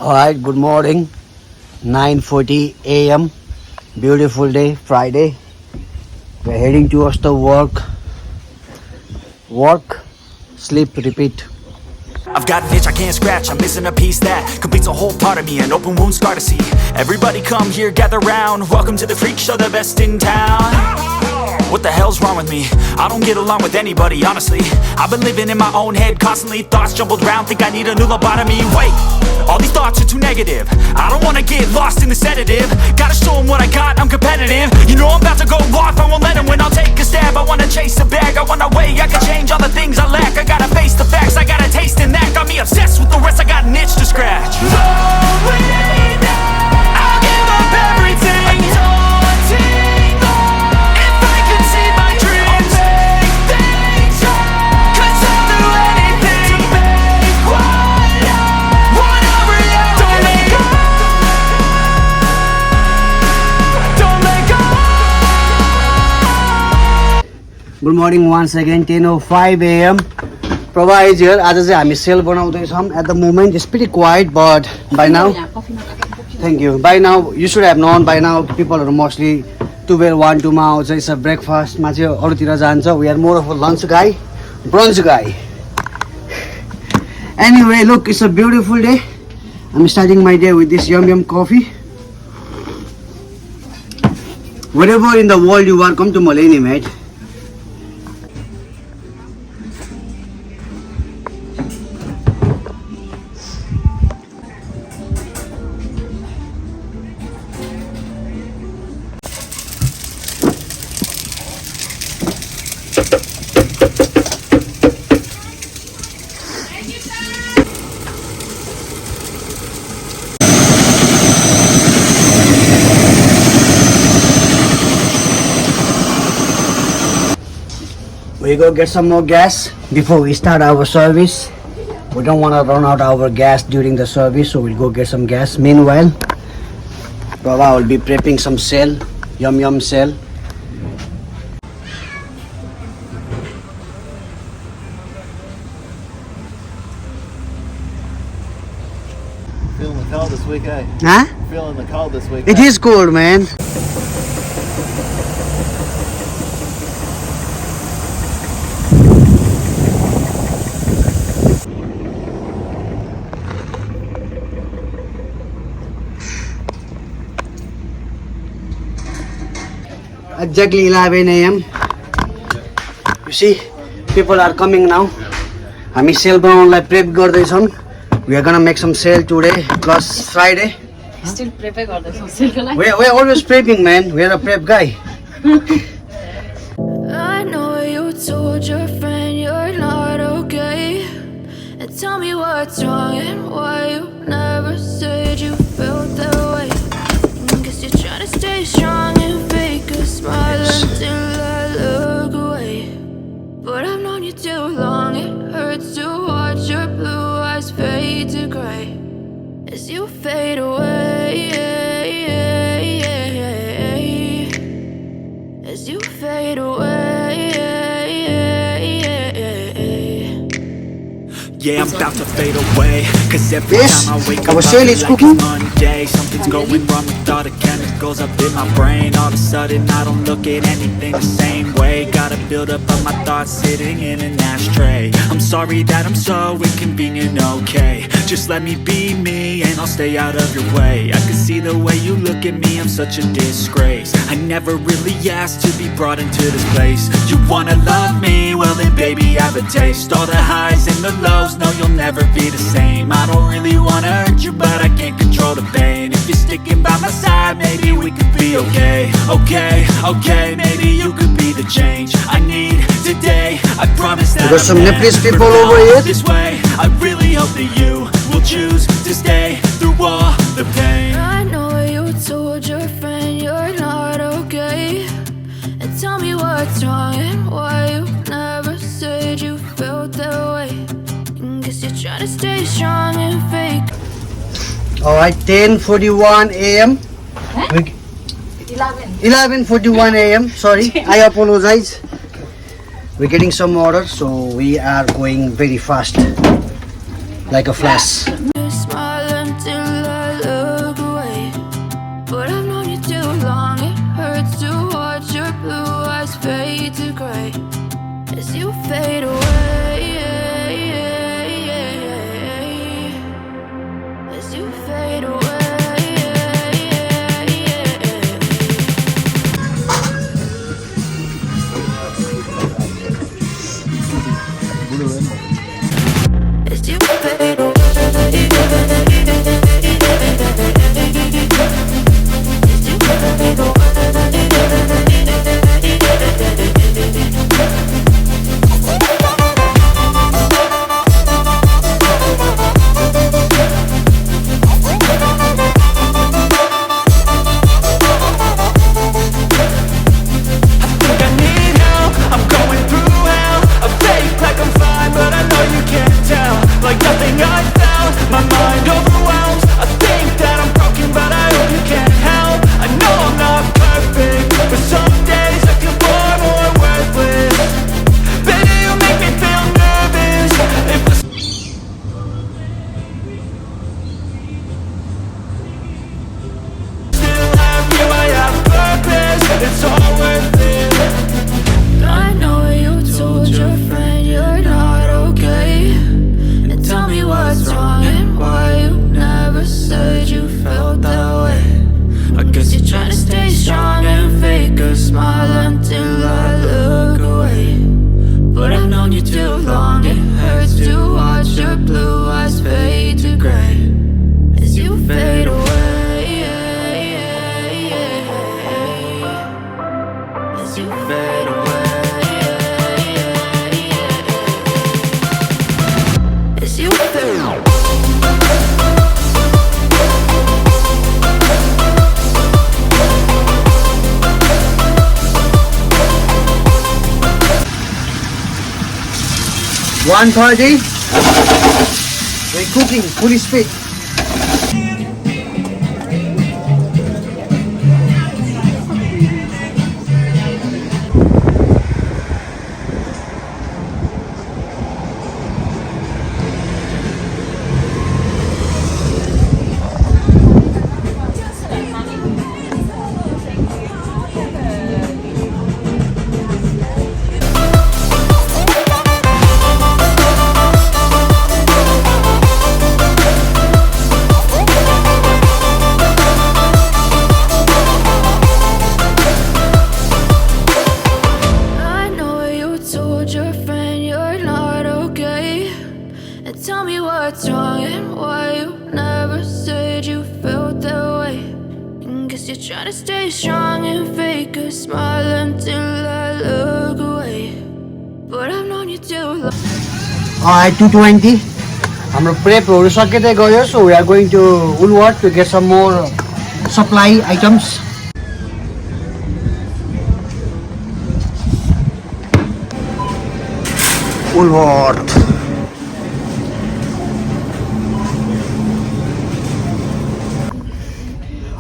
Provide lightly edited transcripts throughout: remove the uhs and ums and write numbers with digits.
Alright, good morning. 9:40 a.m. Beautiful day, Friday. We're heading towards the work. Work, sleep, repeat. I've got an itch I can't scratch, I'm missing a piece that completes a whole part of me, an open wound scar to see. Everybody come here, gather round, welcome to the freak show, the best in town. What the hell's wrong with me? I don't get along with anybody, honestly. I've been living in my own head constantly, thoughts jumbled round, think I need a new lobotomy. Wait, all these thoughts are too negative, I don't wanna get lost in the sedative. Gotta show them what I got, I'm competitive. You know I'm about to go off, I won't let them win, I'll take a stab. I wanna chase a bag, I wanna weigh, I can change all the things I lack. I gotta face the facts, I got a taste in that. Got me obsessed with the rest, I got an itch to scratch. I'll give up everything. If I could see my dreams, I'll make things right. 'Cause I'll do anything to make what I want a reality. Don't let go. Don't let go. Good morning once again, 10:05 a.m. Prabha is here. आज चाहिँ हामी cell बनाउँदैछौँ. At the moment it's pretty quiet, but by now, thank you. By now you should have known. By now people are mostly 12, 1, 2 मा आउँछ. It's a breakfast मा चाहिँ अरूतिर जान्छ. We are more of a lunch guy, brunch guy. Anyway, look, it's a beautiful day. I'm starting my day with this yum coffee. Wherever in the world you are, come to Malini, mate. We go get some more gas before we start our service. We don't want to run out our gas during the service, so we'll go get some gas. Meanwhile, Prabha will be prepping some cell, yum cell. Feeling the cold this week, eh? Huh? Feeling the cold this week. It is cold, man. Exactly 11 a.m. You see, people are coming now. हामी cell बनाउनलाई prep गर्दैछौँ. We are gonna make some sale today plus Friday. Still prepare गर्दैछौ सेलको लागि. We're always prepping, man. We're a prep guy. I know you told your friend you're not okay, and tell me what's wrong and why you never said you felt that way. Guess you're trying to stay strong and fake a smile until I look away. But I've known you too long, it hurts to watch your blue eyes fade to gray as you fade away. As you fade away. Yeah, I'm about to fade away. Cause every Yes, time I wake our up, I sale feel is like cooking. it's Monday. Something's going wrong with all the chemicals up in my brain. All of a sudden, I don't look at anything the same way. Gotta build up of my thoughts sitting in an ashtray. I'm sorry that I'm so inconvenient, okay. Just let me be me and I'll stay out of your way. I can see the way you look at me, I'm such a disgrace. I never really asked to be brought into this place. You wanna love me? Well then baby, have a taste. All the highs and the lows, no, you'll never be the same. I don't really wanna hurt you, but I can't control the pain. If you're sticking by my side, maybe we could be okay. Okay, maybe you could be the change I need today. I promise that There's some I'll Nepalese never people go over here. this way. I really hope that you will choose to stay through all the pain. I know you told your friend you're not okay, and tell me what's wrong and why you never said you felt that way. Guess you're trying to stay strong and fake. Alright, 10:41 a.m. 11:41 a.m. Sorry, I apologize. We're getting some orders, so we are going very fast, like a flash. Smile until to gray as you fade away. As you fade away. As you fade away. One 1:30. We're cooking fully speed. what's wrong and why you never said you felt that way. And guess you're trying to stay strong and fake a smile until I look away. But I've known you too long. Alright, 2:20. हाम्रो प्रेपहरू सकिँदै गयो, so we are going to Woolworth to get some more supply items. Woolworth.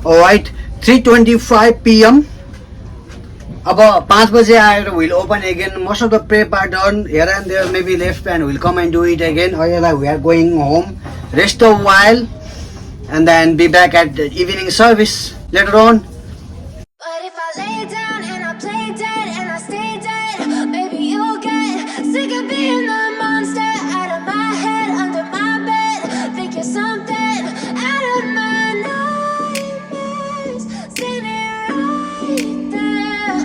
Alright, 3:25 PM. अब 5 बजे आएर we'll open again. Most of the prep are done. Here and there maybe left and we'll come and do it again. We are going home, rest a while, and then be back at the evening service later on. But if I lay down and I play dead and I stay dead, maybe you'll get sick of being the monster out of my head, under my bed. Think you're something out of my nightmares. Seen it right there.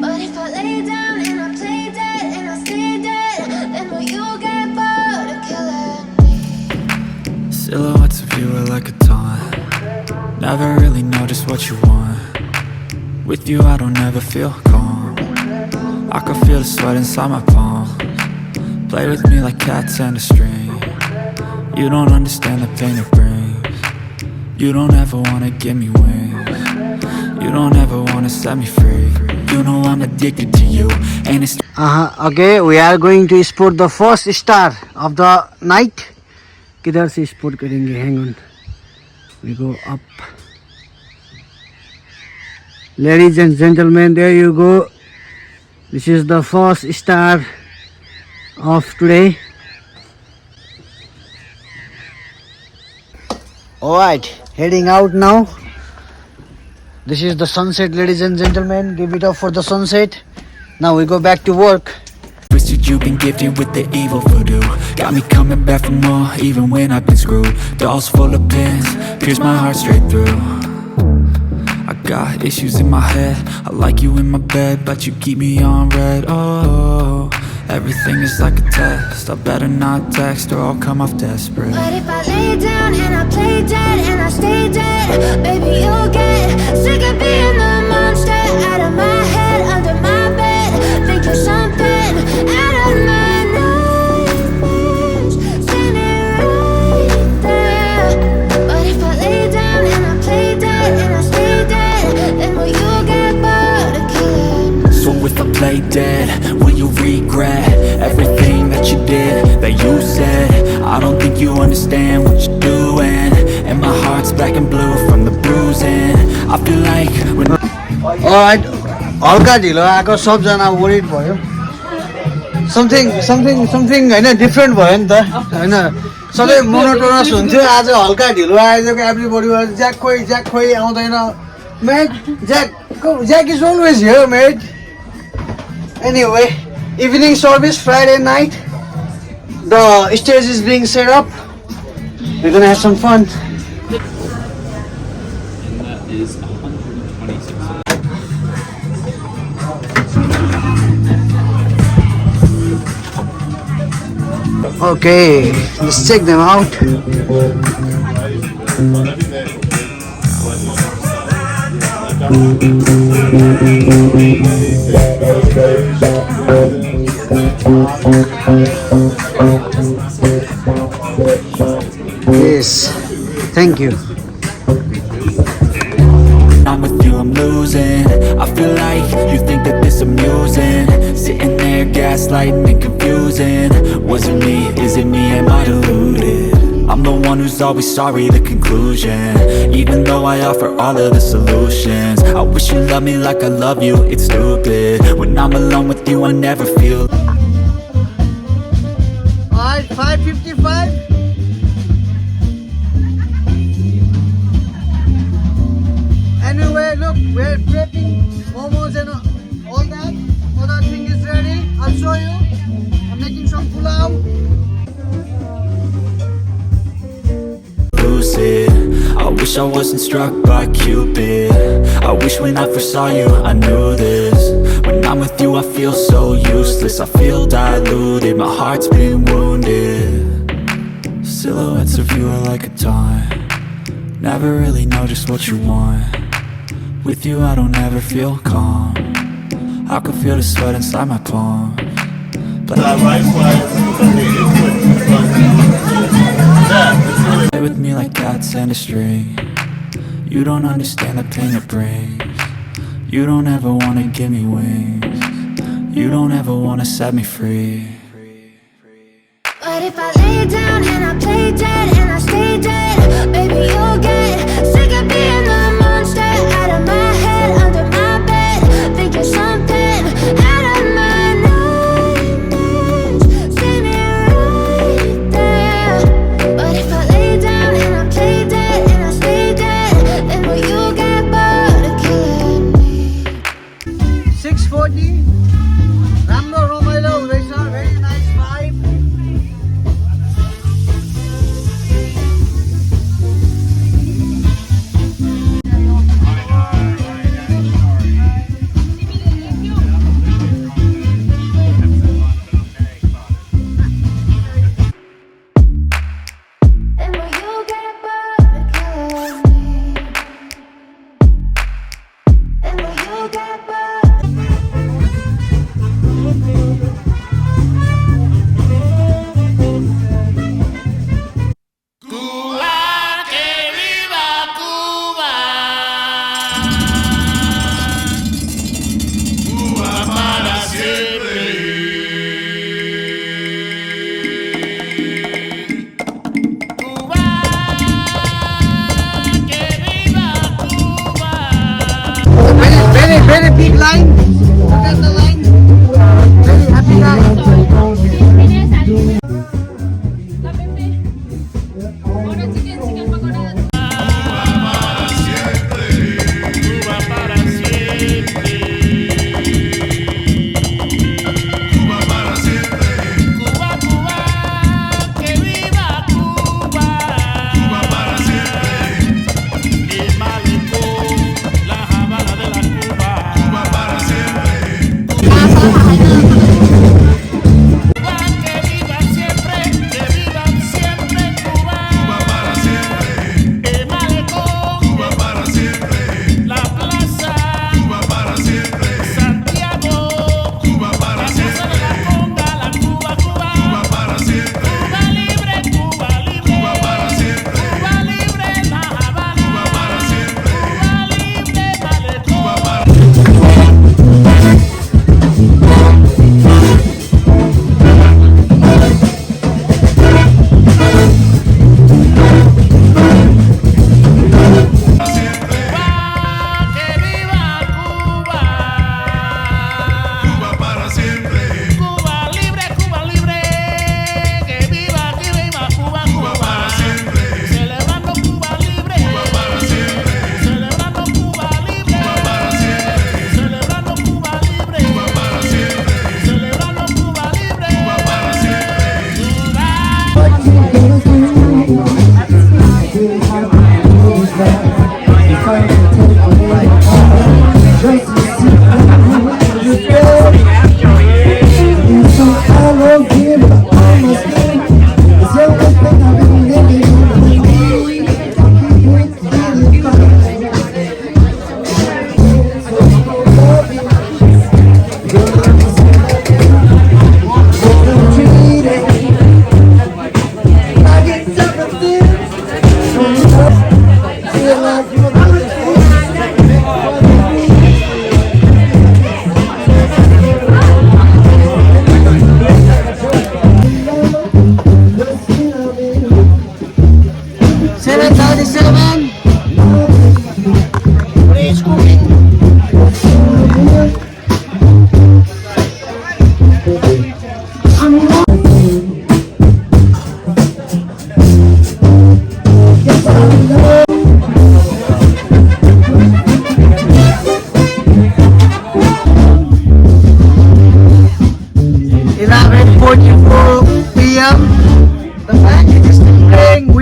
But if I lay down and I play dead and I stay dead, then will you get bored of killing me? Silhouettes of you are like a taunt. Never really know just what you want. With you I don't ever feel calm. I can feel the sweat inside my palms. Play with me like cats and a string. You don't understand the pain it brings. You don't ever wanna give me wings. You don't ever wanna set me free. You know I'm addicted to you, and it's Okay, we are going to spot the first star of the night. किधर से spot करेंगे? Hang on. We go up. Ladies and gentlemen, there you go. This is the first star of today. Alright, heading out now. This is the sunset, ladies and gentlemen. Give it up for the sunset. Now we go back to work. Twisted, you've been gifted with the evil voodoo. Got me coming back for more, even when I've been screwed. Dolls full of pins, pierce my heart straight through. I got issues in my head, I like you in my bed, but you keep me on red. Oh, everything is like a test, I better not text or I'll come off desperate. But if I lay down and I play dead and I stay dead, baby, you'll get sick of being the monster out of my head, under my bed. Think you're something out of my nightmares, standing right there. But if I lay down and I play dead and I stay dead, then will you get bored of killing? So if I play dead, will you regret everything that you did, that you said? I don't think you understand what you're doing, and my heart's black and blue from the bruising. I feel like when Alright, हल्का ढिलो आएको सबजना worried भयो something हैन different भयो नि त हैन सधैँ monotonous हुन्थ्यो आज हल्का ढिलो आएछ एभ्रीबडी वाज ज्याक खोइ आउँदैन mate Jack is always here mate anyway evening service Friday night the stage is being set up we're gonna have some fun. And that is 126. Okay, let's check them out. Yes, thank you. I'm with you, I'm losing. I feel like you think that this amusing, sitting there gaslighting and confusing. Was it me? Is it me? Am I deluded? I'm the one who's always sorry, the conclusion, even though I offer all of the solutions. I wish you loved me like I love you, it's stupid. When I'm alone with you, I never feel. Alright, 5:55. Anyway, look, we're prepping momos and all that. Other thing is ready. I'll show you. I'm making some pulao. Lucid, I wish I wasn't struck by Cupid. I wish when I first saw you, I knew this. When I'm with you, I feel so useless. I feel diluted, my heart's been wounded. Silhouettes of you are like a taunt. Never really know just what you want. With you I don't ever feel calm. I can feel the sweat inside my palm. Play with me like cats and a string. You don't understand the pain it brings. You don't ever wanna give me wings. You don't ever wanna set me free. But if I lay down and I play dead and I stay dead, baby, you'll get sick of being the monster out of my head, under my bed. Think you're something out of my nightmares, standing right there. But if I lay down and I play dead and I stay dead, then will you get bored of killing me? 6:40. राम्रो रमाइलो हुँदैछ. Very nice vibe.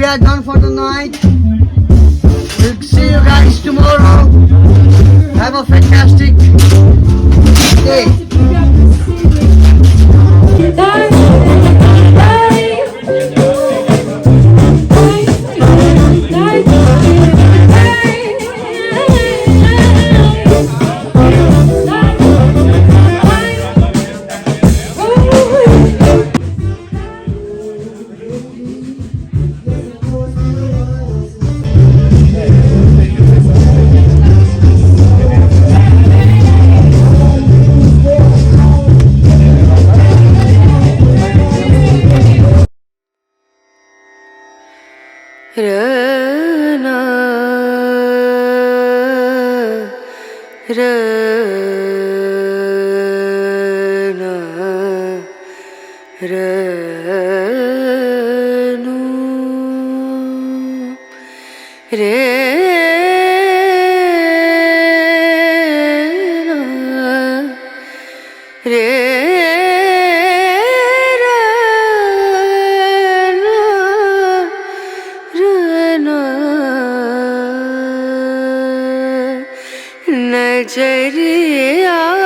are done for the night. We'll see you guys tomorrow. Have a fantastic day. नजरिया